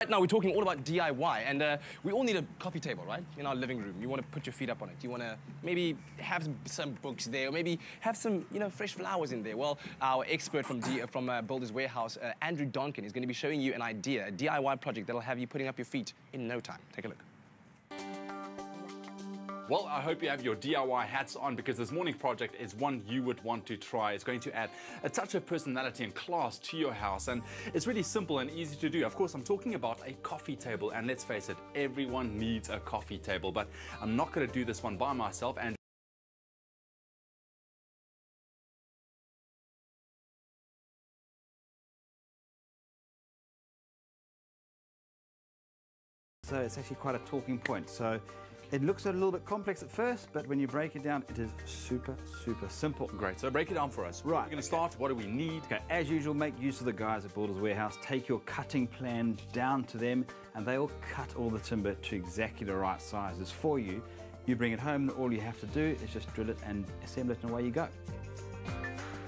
Right now, we're talking all about DIY, and we all need a coffee table, right? In our living room. You want to put your feet up on it. You want to maybe have some books there, or maybe have some, fresh flowers in there. Well, our expert from Builders Warehouse, Andrew Donkin, is going to be showing you an idea, a DIY project that'll have you putting up your feet in no time. Take a look. Well, I hope you have your DIY hats on, because this morning's project is one you would want to try. It's going to add a touch of personality and class to your house, and it's really simple and easy to do. Of course, I'm talking about a coffee table, and let's face it, everyone needs a coffee table, but I'm not going to do this one by myself. And so it's actually quite a talking point. So it looks a little bit complex at first, but when you break it down, it is super, super simple. great, so break it down for us. Right. We're going to start. What do we need? Okay, as usual, make use of the guys at Builders Warehouse. Take your cutting plan down to them, and they will cut all the timber to exactly the right sizes for you. You bring it home, and all you have to do is just drill it and assemble it, and away you go.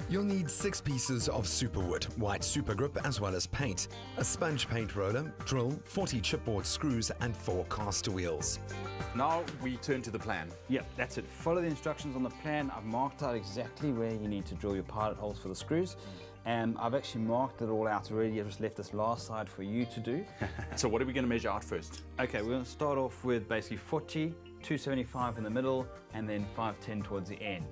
You'll need 6 pieces of superwood, white super grip, as well as paint, a sponge paint roller, drill, 40 chipboard screws, and 4 caster wheels. Now we turn to the plan. Yep, that's it. Follow the instructions on the plan. I've marked out exactly where you need to drill your pilot holes for the screws. And I've actually marked it all out already. I've just left this last side for you to do. So what are we going to measure out first? Okay, we're going to start off with basically 40, 275 in the middle, and then 510 towards the end.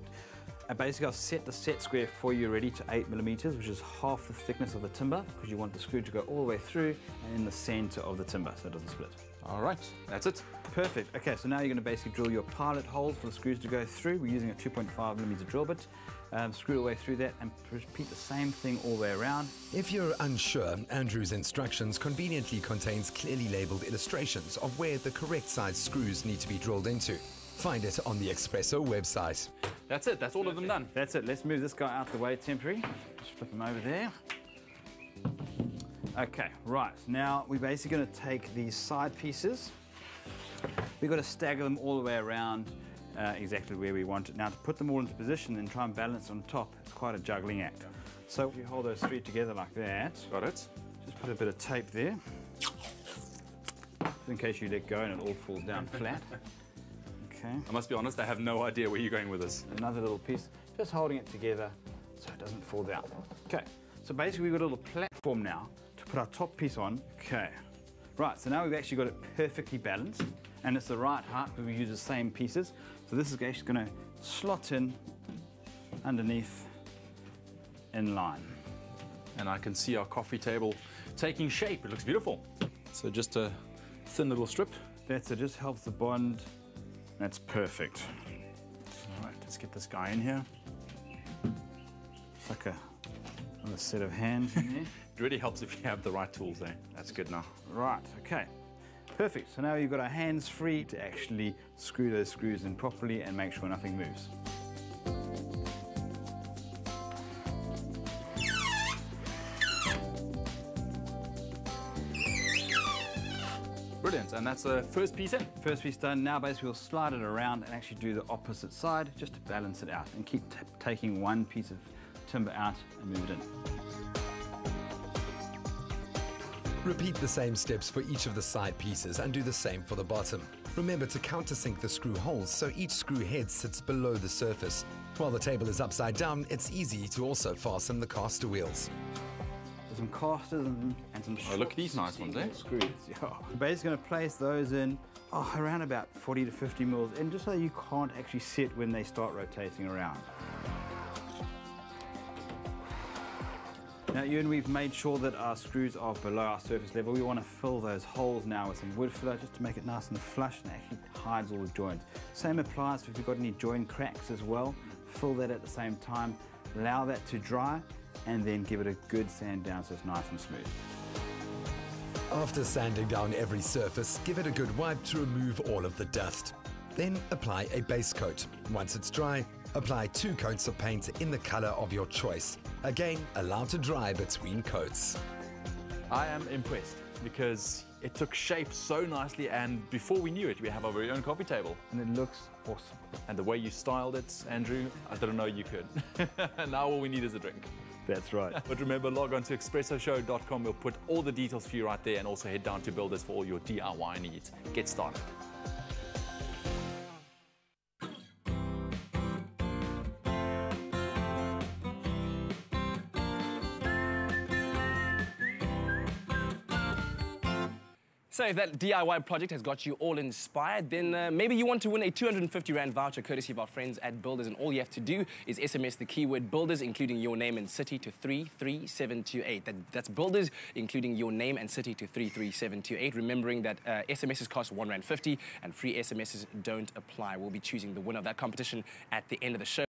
Basically, I've set the set square for you ready to 8mm, which is half the thickness of the timber, because you want the screw to go all the way through and in the center of the timber, so it doesn't split. All right, that's it. Perfect. Okay, so now you're going to basically drill your pilot holes for the screws to go through. We're using a 2.5mm drill bit. Screw the way through that and repeat the same thing all the way around. If you're unsure, Andrew's instructions conveniently contains clearly labeled illustrations of where the correct size screws need to be drilled into. Find it on the Expresso website. That's it, that's all of them done. That's it. Let's move this guy out the way temporary. Just flip him over there. Okay, right. Now we're basically going to take these side pieces. We've got to stagger them all the way around exactly where we want it. Now to put them all into position and try and balance on top, it's quite a juggling act. So if you hold those 3 together like that. Got it. Just put a bit of tape there, in case you let go and it all falls down flat. Okay. I must be honest, I have no idea where you're going with this. Another little piece, just holding it together so it doesn't fall down. Okay, so basically we've got a little platform now to put our top piece on. Okay, right, so now we've actually got it perfectly balanced, and it's the right height because we use the same pieces. So this is actually going to slot in underneath in line. And I can see our coffee table taking shape. It looks beautiful. So just a thin little strip. That's it, just helps the bond. That's perfect. All right, let's get this guy in here. It's like another set of hands in there. It really helps if you have the right tools there. That's good now. Right, okay. Perfect. So now you've got our hands free to actually screw those screws in properly and make sure nothing moves. Brilliant, and that's the first piece in. First piece done. Now basically we'll slide it around and actually do the opposite side just to balance it out and keep taking one piece of timber out and move it in. Repeat the same steps for each of the side pieces and do the same for the bottom. Remember to countersink the screw holes so each screw head sits below the surface. While the table is upside down, it's easy to also fasten the caster wheels. Some casters and some look at these nice ones, eh? Screws. Yeah. We're basically going to place those in around about 40 to 50 mils in, just so you can't actually sit when they start rotating around. Now, Ewan, we've made sure that our screws are below our surface level. We want to fill those holes now with some wood filler just to make it nice and flush and actually hides all the joints. Same applies if you've got any joint cracks as well. Fill that at the same time, allow that to dry, and then give it a good sand down so it's nice and smooth. After sanding down every surface, give it a good wipe to remove all of the dust. Then apply a base coat. Once it's dry, apply 2 coats of paint in the color of your choice. Again, allow to dry between coats. I am impressed because it took shape so nicely, and before we knew it, we have our very own coffee table. And it looks awesome. And the way you styled it, Andrew, I didn't know you could. Now all we need is a drink. That's right. But remember, log on to expressoshow.com. We'll put all the details for you right there, and also head down to Builders for all your DIY needs. Get started. So if that DIY project has got you all inspired, then maybe you want to win a 250 Rand voucher courtesy of our friends at Builders, and all you have to do is SMS the keyword Builders, including your name and city, to 33728. That's Builders, including your name and city, to 33728. Remembering that SMSs cost R1.50 and free SMSs don't apply. We'll be choosing the winner of that competition at the end of the show.